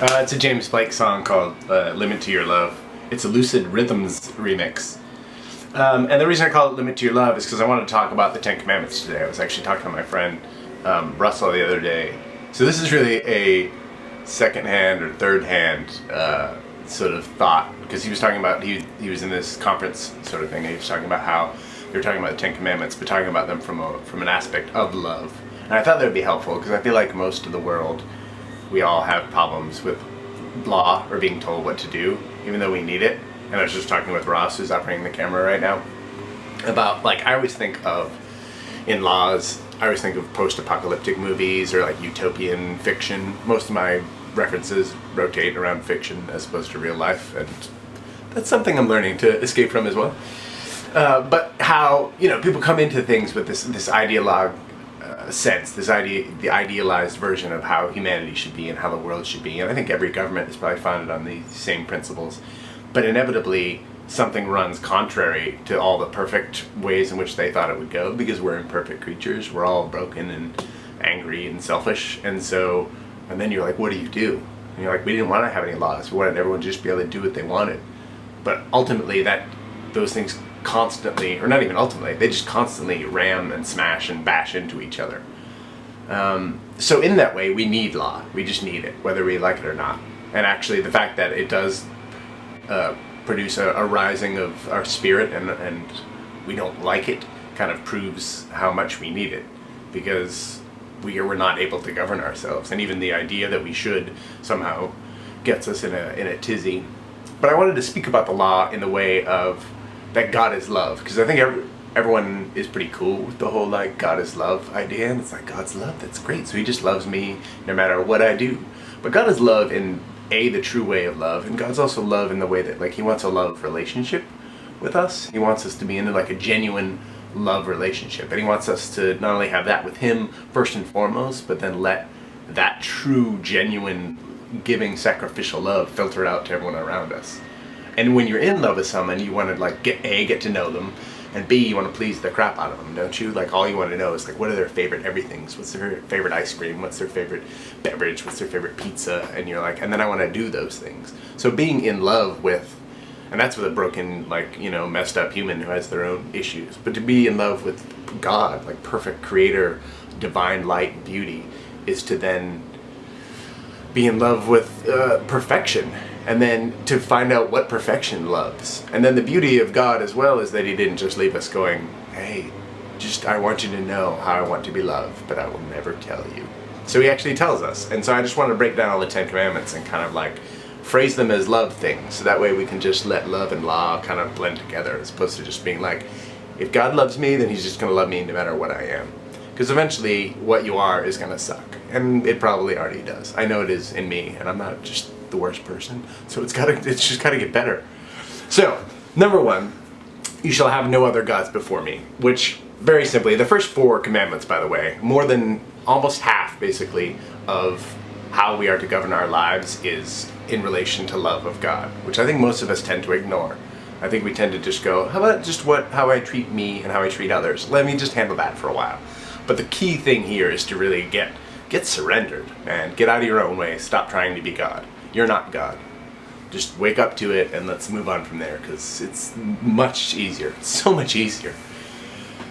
It's a James Blake song called Limit to Your Love. It's a Lucid Rhythms remix. And the reason I call it Limit to Your Love is because I wanted to talk about the Ten Commandments today. I was actually talking to my friend Russell the other day. So this is really a second-hand or third-hand sort of thought, because he was talking about, he was in this conference sort of thing, and he was talking about how they were talking about the Ten Commandments, but talking about them from an aspect of love. And I thought that would be helpful, because I feel like most of the world, we all have problems with law or being told what to do, even though we need it. And I was just talking with Ross, who's operating the camera right now, about, like, I always think of, in laws, I always think of post-apocalyptic movies or like utopian fiction. Most of my references rotate around fiction as opposed to real life, and that's something I'm learning to escape from as well. But how, people come into things with this ideologue sense, the idealized version of how humanity should be and how the world should be. And I think every government is probably founded on these same principles. But inevitably, something runs contrary to all the perfect ways in which they thought it would go, because we're imperfect creatures. We're all broken and angry and selfish. And then you're like, what do you do? And you're like, we didn't want to have any laws. We wanted everyone to just be able to do what they wanted. But ultimately, those things constantly, or not even ultimately, they just constantly ram and smash and bash into each other. So in that way, we need law. We just need it, whether we like it or not. And actually, the fact that it does produce a rising of our spirit and we don't like it kind of proves how much we need it, because we're not able to govern ourselves, and even the idea that we should somehow gets us in a tizzy. But I wanted to speak about the law in the way of that God is love, because I think everyone is pretty cool with the whole like God is love idea, and it's like, God's love, that's great, so he just loves me no matter what I do. But God is love in the true way of love, and God's also love in the way that, like, he wants a love relationship with us. He wants us to be in like a genuine love relationship, and he wants us to not only have that with him first and foremost, but then let that true, genuine, giving, sacrificial love filter out to everyone around us. And when you're in love with someone, you want to like get to know them, and B, you want to please the crap out of them, don't you? Like, all you want to know is like, what are their favorite everythings? What's their favorite ice cream? What's their favorite beverage? What's their favorite pizza? And you're like, and then I want to do those things. So being in love with, and that's with a broken, like, messed up human who has their own issues. But to be in love with God, like perfect creator, divine light and beauty, is to then be in love with perfection. And then to find out what perfection loves. And then the beauty of God as well is that he didn't just leave us going, hey, I want you to know how I want to be loved, but I will never tell you. So he actually tells us. And so I just want to break down all the Ten Commandments and kind of like phrase them as love things. So that way we can just let love and law kind of blend together, as opposed to just being like, if God loves me, then he's just going to love me no matter what I am. Because eventually what you are is going to suck. And it probably already does. I know it is in me, and I'm not just the worst person, so it's just gotta get better. So, number 1, you shall have no other gods before me, which, very simply, the first 4 commandments, by the way, more than almost half, basically, of how we are to govern our lives is in relation to love of God, which I think most of us tend to ignore. I think we tend to just go, how about just how I treat me and how I treat others? Let me just handle that for a while. But the key thing here is to really get surrendered, and get out of your own way. Stop trying to be God. You're not God. Just wake up to it and let's move on from there, because it's much easier. It's so much easier.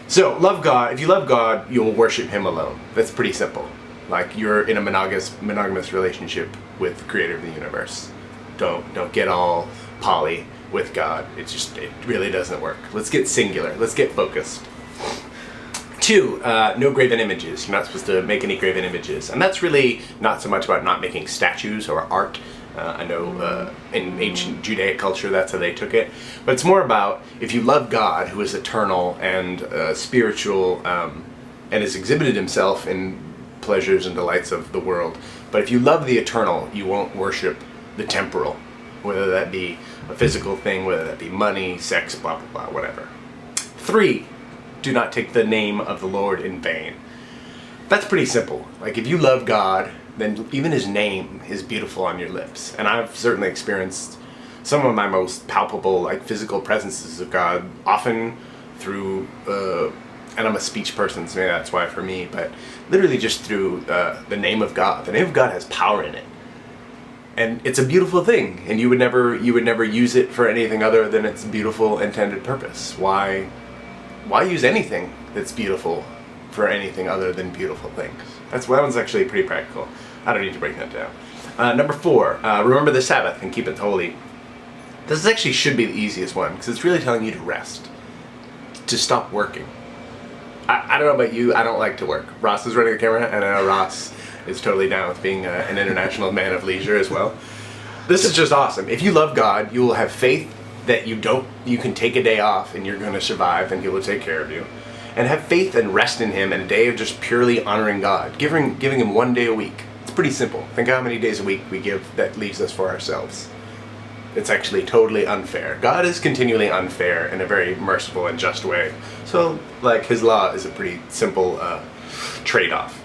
So, love God. If you love God, you'll worship him alone. That's pretty simple. Like, you're in a monogamous relationship with the creator of the universe. Don't get all poly with God. It really doesn't work. Let's get singular. Let's get focused. 2, no graven images. You're not supposed to make any graven images. And that's really not so much about not making statues or art. I know in ancient Judaic culture that's how they took it. But it's more about, if you love God, who is eternal and spiritual, and has exhibited himself in pleasures and delights of the world. But if you love the eternal, you won't worship the temporal, whether that be a physical thing, whether that be money, sex, blah, blah, blah, whatever. 3, do not take the name of the Lord in vain. That's pretty simple. Like, if you love God, then even his name is beautiful on your lips. And I've certainly experienced some of my most palpable, like, physical presences of God, often through, and I'm a speech person, so maybe that's why for me, but literally just through the name of God. The name of God has power in it. And it's a beautiful thing, and you would never use it for anything other than its beautiful intended purpose. Why use anything that's beautiful for anything other than beautiful things? That one's actually pretty practical. I don't need to break that down. Number 4, remember the Sabbath and keep it holy. This actually should be the easiest one, because it's really telling you to rest, to stop working. I don't know about you, I don't like to work. Ross is running the camera, and I know Ross is totally down with being an international man of leisure as well. This is just awesome. If you love God, you will have faith that you can take a day off and you're going to survive and He will take care of you. And have faith and rest in Him, and a day of just purely honoring God, giving Him one day a week. It's pretty simple. Think how many days a week we give that leaves us for ourselves. It's actually totally unfair. God is continually unfair in a very merciful and just way. So, like, His law is a pretty simple trade-off.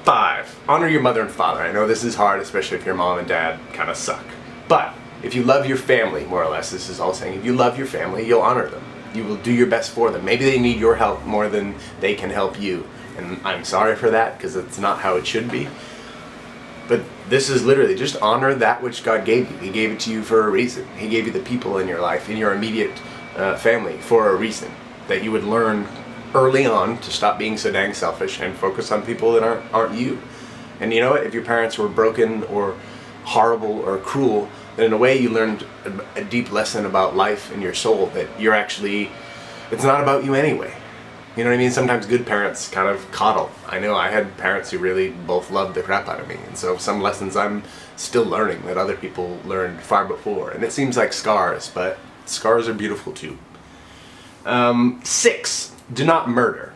5, honor your mother and father. I know this is hard, especially if your mom and dad kind of suck. But if you love your family, more or less, this is all saying, if you love your family, you'll honor them. You will do your best for them. Maybe they need your help more than they can help you. And I'm sorry for that, because it's not how it should be. But this is literally just honor that which God gave you. He gave it to you for a reason. He gave you the people in your life, in your immediate family, for a reason. That you would learn early on to stop being so dang selfish and focus on people that aren't you. And you know what? If your parents were broken or horrible or cruel, then in a way you learned a deep lesson about life and your soul, that you're actually, it's not about you anyway. You know what I mean? Sometimes good parents kind of coddle. I know I had parents who really both loved the crap out of me, and so some lessons I'm still learning that other people learned far before. And it seems like scars, but scars are beautiful too. 6, do not murder.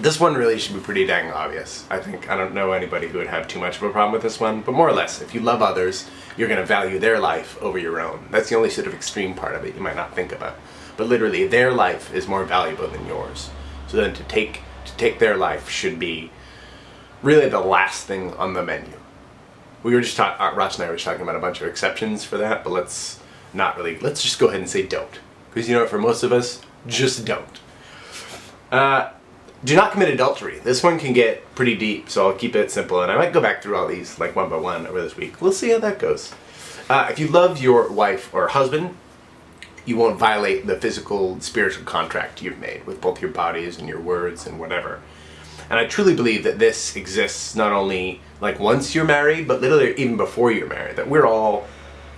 This one really should be pretty dang obvious. I don't know anybody who would have too much of a problem with this one, but more or less, if you love others, you're going to value their life over your own. That's the only sort of extreme part of it you might not think about. But literally, their life is more valuable than yours. So then to take their life should be really the last thing on the menu. We were just Ross and I were just talking about a bunch of exceptions for that, but let's just go ahead and say don't. Because you know what, for most of us, just don't. Do not commit adultery. This one can get pretty deep, so I'll keep it simple, and I might go back through all these like one by one over this week. We'll see how that goes. If you love your wife or husband, you won't violate the physical, spiritual contract you've made with both your bodies and your words and whatever. And I truly believe that this exists not only like once you're married, but literally even before you're married. That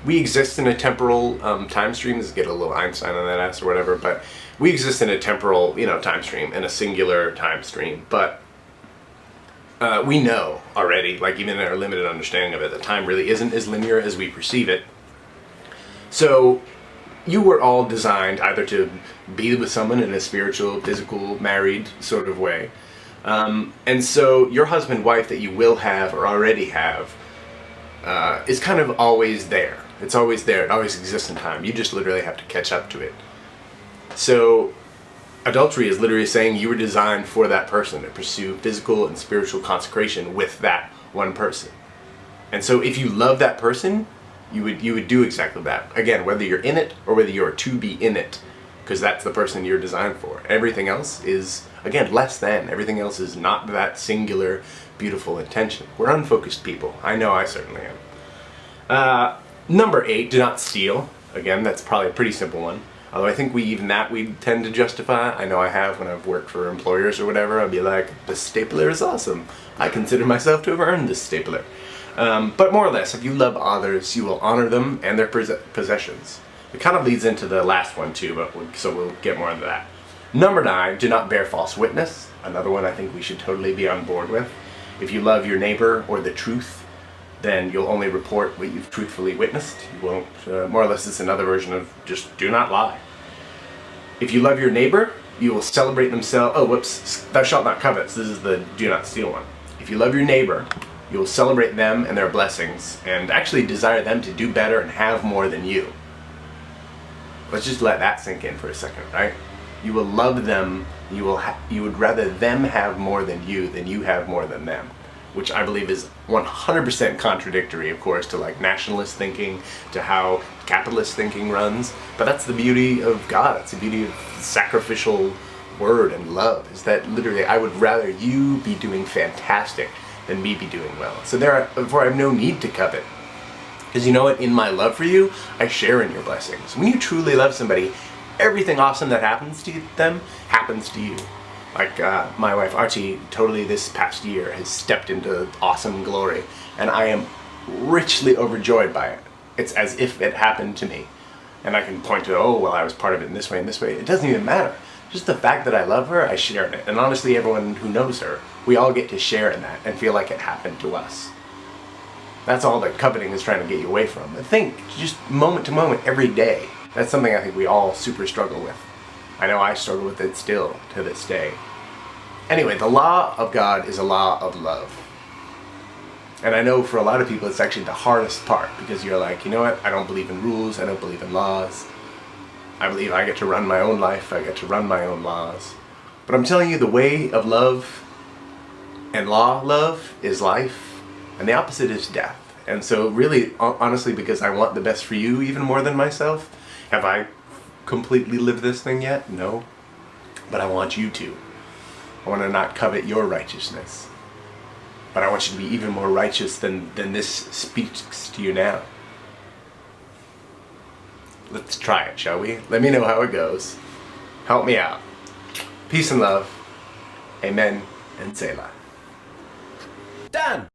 we exist in a temporal time stream. Let's get a little Einstein on that ass or whatever, but we exist in a temporal, time stream, in a singular time stream. But we know already, like even in our limited understanding of it, that time really isn't as linear as we perceive it. So you were all designed either to be with someone in a spiritual, physical, married sort of way. And so your husband, wife that you will have or already have is kind of always there. It's always there. It always exists in time. You just literally have to catch up to it. So adultery is literally saying you were designed for that person, to pursue physical and spiritual consecration with that one person. And so if you love that person, you would do exactly that. Again, whether you're in it or whether you're to be in it, because that's the person you're designed for. Everything else is, again, less than. Everything else is not that singular, beautiful intention. We're unfocused people. I know I certainly am. Number 8, do not steal. Again, that's probably a pretty simple one. Although I think we tend to justify. I know I have when I've worked for employers or whatever. I'll be like, this stapler is awesome. I consider myself to have earned this stapler. But more or less, if you love others, you will honor them and their possessions. It kind of leads into the last one too, so we'll get more into that. Number 9, do not bear false witness. Another one I think we should totally be on board with. If you love your neighbor or the truth, then you'll only report what you've truthfully witnessed. You won't, more or less it's another version of just do not lie. If you love your neighbor, you will celebrate themselves. Thou shalt not covet. This is the do not steal one. If you love your neighbor, you will celebrate them and their blessings and actually desire them to do better and have more than you. Let's just let that sink in for a second, right? You will love them, you would rather them have more than you have more than them, which I believe is 100% contradictory, of course, to like nationalist thinking, to how capitalist thinking runs. But that's the beauty of God. That's the beauty of sacrificial word and love, is that literally I would rather you be doing fantastic than me be doing well. So therefore I have no need to covet. Because you know what? In my love for you, I share in your blessings. When you truly love somebody, everything awesome that happens to them happens to you. Like my wife Archie, totally this past year has stepped into awesome glory, and I am richly overjoyed by it. It's as if it happened to me. And I can point to, oh, well, I was part of it in this way and this way. It doesn't even matter. Just the fact that I love her, I share in it. And honestly, everyone who knows her, we all get to share in that and feel like it happened to us. That's all that coveting is trying to get you away from. But think, just moment to moment, every day. That's something I think we all super struggle with. I know I struggle with it still, to this day. Anyway, the law of God is a law of love. And I know for a lot of people it's actually the hardest part, because you're like, you know what, I don't believe in rules, I don't believe in laws. I believe I get to run my own life, I get to run my own laws. But I'm telling you, the way of love and law love is life, and the opposite is death. And so really, honestly, because I want the best for you even more than myself, have I completely lived this thing yet? No. But I want you to. I want to not covet your righteousness. But I want you to be even more righteous than this speaks to you now. Let's try it, shall we? Let me know how it goes. Help me out. Peace and love. Amen and Selah. Done!